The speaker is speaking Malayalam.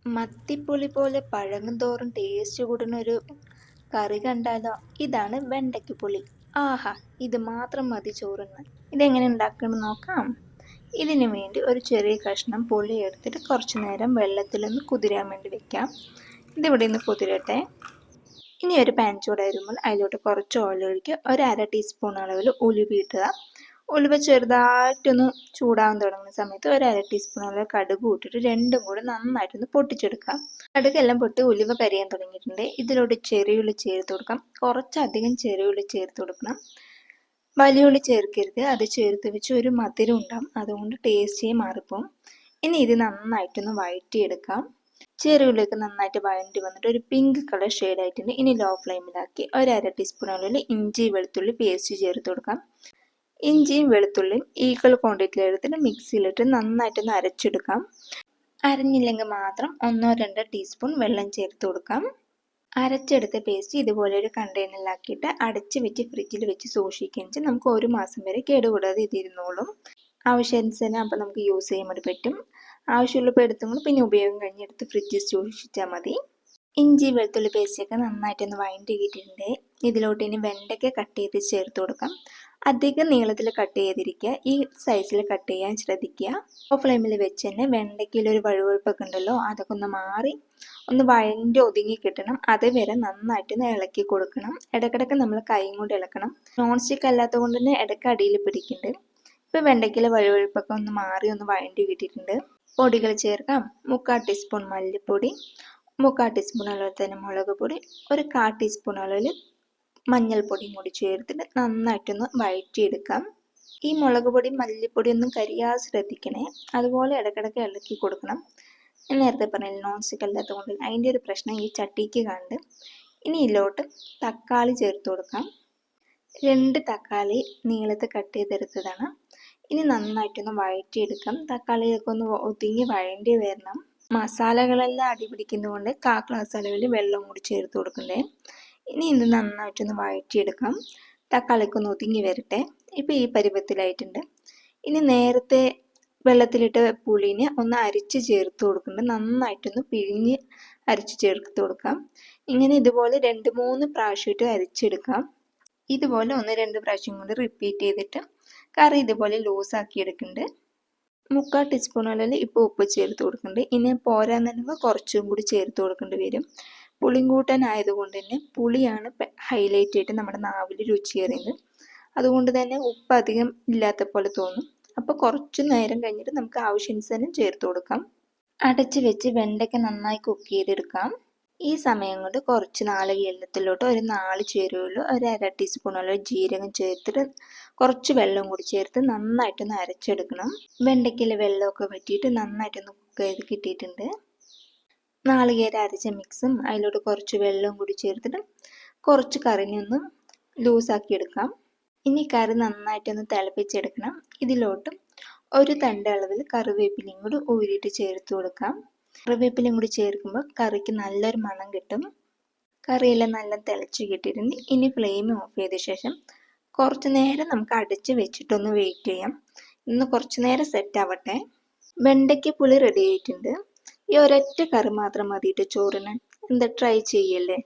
മത്തിപ്പുളി പോലെ പഴകും തോറും ടേസ്റ്റ് കൂടുന്ന ഒരു കറി കണ്ടാലോ? ഇതാണ് വെണ്ടയ്ക്കപ്പുളി. ആഹാ, ഇത് മാത്രം മതി ചോറിന്. ഇതെങ്ങനെ ഉണ്ടാക്കണം നോക്കാം. ഇതിനു വേണ്ടി ഒരു ചെറിയ കഷ്ണം പുളി എടുത്തിട്ട് കുറച്ചു നേരം വെള്ളത്തിലൊന്ന് കുതിരാൻ വേണ്ടി വെക്കാം. ഇതിവിടെ നിന്ന് കുതിരട്ടെ. ഇനി ഒരു പാൻ ചൂടായിരുമ്പോൾ അതിലോട്ട് കുറച്ച് ഓയിൽ ഒഴിക്കുക. ഒരു 1/2 ടീസ്പൂൺ അളവിൽ ഉലുവ ഇടുക. ഉലുവ ചെറുതായിട്ടൊന്ന് ചൂടാകാൻ തുടങ്ങുന്ന സമയത്ത് ഒരു 1/2 ടീസ്പൂൺ അളവ് കടുക് ഇട്ടിട്ട് രണ്ടും കൂടെ നന്നായിട്ടൊന്ന് പൊട്ടിച്ചെടുക്കാം. കടുകെല്ലാം പൊട്ടി ഉലുവ കരിയാൻ തുടങ്ങിയിട്ടുണ്ട്. ഇതിലോട്ട് ചെറിയുള്ളി ചേർത്ത് കൊടുക്കാം. കുറച്ചധികം ചെറിയുള്ളി ചേർത്ത് കൊടുക്കണം. വലിയ ഉള്ളി ചേർക്കരുത്, അത് ചേർത്ത് വെച്ച് ഒരു മധുരം ഉണ്ടാകും, അതുകൊണ്ട് ടേസ്റ്റേ മാറിപ്പോവും. ഇനി ഇത് നന്നായിട്ടൊന്ന് വഴറ്റിയെടുക്കാം. ചെറിയുള്ളിയൊക്കെ നന്നായിട്ട് വഴണ്ടി വന്നിട്ട് ഒരു പിങ്ക് കളർ ഷെയ്ഡായിട്ടുണ്ട്. ഇനി ലോ ഫ്ലെയിമിലാക്കി ഒരു 1/2 ടീസ്പൂൺ അളവിൽ ഇഞ്ചി വെളുത്തുള്ളി പേസ്റ്റ് ചേർത്ത് കൊടുക്കാം. ഇഞ്ചിയും വെളുത്തുള്ളിയും ഈക്വൽ ക്വാണ്ടിറ്റിയിൽ എടുത്തിട്ട് മിക്സിയിലിട്ട് നന്നായിട്ടൊന്ന് അരച്ചെടുക്കാം. അരഞ്ഞില്ലെങ്കിൽ മാത്രം 1-2 ടീസ്പൂൺ വെള്ളം ചേർത്ത് കൊടുക്കാം. അരച്ചെടുത്ത പേസ്റ്റ് ഇതുപോലെ ഒരു കണ്ടെയ്നറിലാക്കിയിട്ട് അടച്ച് വെച്ച് ഫ്രിഡ്ജിൽ വെച്ച് സൂക്ഷിക്കുകയും വെച്ചാൽ നമുക്ക് 1 മാസം വരെ കേടുകൂടാതെ ഇതിരുന്നോളും. ആവശ്യാനുസരണം അപ്പോൾ നമുക്ക് യൂസ് ചെയ്യാൻ വേണ്ടി പറ്റും. ആവശ്യമുള്ളപ്പോൾ എടുത്തുകൊണ്ട് പിന്നെ ഉപയോഗം കഴിഞ്ഞെടുത്ത് ഫ്രിഡ്ജിൽ സൂക്ഷിച്ചാൽ മതി. ഇഞ്ചി വെളുത്തുള്ളി പേസ്റ്റൊക്കെ നന്നായിട്ടൊന്ന് വഴണ്ടി കിട്ടിയിട്ടുണ്ട്. ഇതിലോട്ട് ഇനി വെണ്ടയ്ക്ക കട്ട് ചെയ്ത് ചേർത്ത് കൊടുക്കാം. അധികം നീളത്തിൽ കട്ട് ചെയ്തിരിക്കുക, ഈ സൈസിൽ കട്ട് ചെയ്യാൻ ശ്രദ്ധിക്കുക. ഫ്ലെയിമിൽ വെച്ച് തന്നെ വെണ്ടയ്ക്കയിൽ ഒരു വഴുവഴുപ്പൊക്കെ ഉണ്ടല്ലോ, അതൊക്കെ ഒന്ന് മാറി ഒന്ന് വഴണ്ടി ഒതുങ്ങി കിട്ടണം. അതുവരെ നന്നായിട്ടൊന്ന് ഇളക്കി കൊടുക്കണം. ഇടയ്ക്കിടയ്ക്ക് നമ്മൾ കൈയും കൊണ്ട് ഇളക്കണം. നോൺ സ്റ്റിക്ക് അല്ലാത്തത് കൊണ്ട് തന്നെ ഇടയ്ക്ക് അടിയിൽ പിടിക്കുന്നുണ്ട്. ഇപ്പോൾ വെണ്ടയ്ക്കയിലെ വഴുവഴുപ്പൊക്കെ ഒന്ന് മാറി ഒന്ന് വഴണ്ടി കിട്ടിയിട്ടുണ്ട്. പൊടികൾ ചേർക്കാം. 3/4 ടീസ്പൂൺ മല്ലിപ്പൊടി, 3/4 ടീസ്പൂൺ അളവിൽ തന്നെ മുളക് പൊടി, ഒരു 1/4 ടീസ്പൂൺ അളവിൽ മഞ്ഞൾപ്പൊടിയും കൂടി ചേർത്തിട്ട് നന്നായിട്ടൊന്ന് വഴറ്റിയെടുക്കാം. ഈ മുളക് പൊടി മല്ലിപ്പൊടി ഒന്നും കരിയാതെ ശ്രദ്ധിക്കണേ. അതുപോലെ ഇടയ്ക്കിടയ്ക്ക് ഇളക്കി കൊടുക്കണം. ഞാൻ നേരത്തെ പറഞ്ഞില്ല, നോൺ സ്റ്റിക്ക് അല്ലാത്തത് കൊണ്ട് അതിൻ്റെ ഒരു പ്രശ്നം ഈ ചട്ടിക്ക് കണ്ട്. ഇനി ഇതിലോട്ട് തക്കാളി ചേർത്ത് കൊടുക്കാം. 2 തക്കാളി നീളത്തിൽ കട്ട് ചെയ്തെടുത്തതാണ്. ഇനി നന്നായിട്ടൊന്ന് വഴറ്റിയെടുക്കാം. തക്കാളിയൊക്കെ ഒന്ന് ഒതുങ്ങി വഴണ്ടി വരണം. മസാലകളെല്ലാം അടി പിടിക്കുന്നതുകൊണ്ട് 1/4 ഗ്ലാസ് അളവിൽ വെള്ളം കൂടി ചേർത്ത് കൊടുക്കണ്ടേ. ഇനി ഇത് നന്നായിട്ടൊന്ന് വഴറ്റിയെടുക്കാം. തക്കാളിയൊക്കെ ഒന്ന് ഒതുങ്ങി വരട്ടെ. ഇപ്പോൾ ഈ പരുവത്തിലായിട്ടുണ്ട്. ഇനി നേരത്തെ വെള്ളത്തിലിട്ട് പുളിനെ ഒന്ന് അരിച്ച് ചേർത്ത് കൊടുക്കുന്നുണ്ട്. നന്നായിട്ടൊന്ന് പിഴിഞ്ഞ് അരിച്ച് ചേർത്ത് കൊടുക്കാം. ഇങ്ങനെ ഇതുപോലെ 2-3 പ്രാവശ്യമായിട്ട് അരിച്ചെടുക്കാം. ഇതുപോലെ 1-2 പ്രാവശ്യം കൊണ്ട് റിപ്പീറ്റ് ചെയ്തിട്ട് കറി ഇതുപോലെ ലൂസാക്കി എടുക്കുന്നുണ്ട്. 3/4 ടീസ്പൂൺ അളവിൽ ഇപ്പോൾ ഉപ്പ് ചേർത്ത് കൊടുക്കുന്നുണ്ട്. ഇനി പോരാന്നുണ്ടെങ്കിൽ കുറച്ചും കൂടി ചേർത്ത് കൊടുക്കേണ്ടി വരും. പുളിങ്കൂട്ടനായതുകൊണ്ട് തന്നെ പുളിയാണ് ഹൈലൈറ്റ് ആയിട്ട് നമ്മുടെ നാവിൽ രുചിയേറിയത്. അതുകൊണ്ട് തന്നെ ഉപ്പ് അധികം ഇല്ലാത്ത പോലെ തോന്നും. അപ്പോൾ കുറച്ച് നേരം കഴിഞ്ഞിട്ട് നമുക്ക് ആവശ്യാനുസരണം ചേർത്ത് കൊടുക്കാം. അടച്ച് വെച്ച് വെണ്ടയ്ക്ക നന്നായി കുക്ക് ചെയ്തെടുക്കാം. ഈ സമയം കൊണ്ട് കുറച്ച് നാളികേര വെള്ളത്തിലോട്ട് ഒരു 4 ചേരുവയിൽ ഒരു 1/2 ടീസ്പൂൺ അളവ് ജീരകം ചേർത്തിട്ട് കുറച്ച് വെള്ളം കൂടി ചേർത്ത് നന്നായിട്ടൊന്ന് അരച്ചെടുക്കണം. വെണ്ടയ്ക്കയിൽ വെള്ളമൊക്കെ വറ്റിയിട്ട് നന്നായിട്ടൊന്ന് കുക്ക് ചെയ്ത് കിട്ടിയിട്ടുണ്ട്. നാളികേര അരച്ച മിക്സും അതിലോട്ട് കുറച്ച് വെള്ളം കൂടി ചേർത്തിട്ട് കുറച്ച് കറിനെ ഒന്ന് ലൂസാക്കി എടുക്കാം. ഇനി കറി നന്നായിട്ടൊന്ന് തിളപ്പിച്ചെടുക്കണം. ഇതിലോട്ട് ഒരു തണ്ട് അളവിൽ കറിവേപ്പിലയും കൂടി ഊരിയിട്ട് ചേർത്ത് കൊടുക്കാം. കറിവേപ്പിലയും കൂടി ചേർക്കുമ്പോൾ കറിക്ക് നല്ലൊരു മണം കിട്ടും. കറിയെല്ലാം നല്ല തിളച്ച് കിട്ടിയിട്ടുണ്ട്. ഇനി ഫ്ലെയിം ഓഫ് ചെയ്ത ശേഷം കുറച്ച് നേരം നമുക്ക് അടച്ച് വെച്ചിട്ടൊന്ന് വെയിറ്റ് ചെയ്യാം. ഇന്ന് കുറച്ച് നേരം സെറ്റ് ആവട്ടെ. വെണ്ടയ്ക്ക് പുളി റെഡി ആയിട്ടുണ്ട്. ഈ ഒരൊറ്റ കറി മാത്രം മതിയിട്ട് ചോറിന്. എന്താ ട്രൈ ചെയ്യല്ലേ?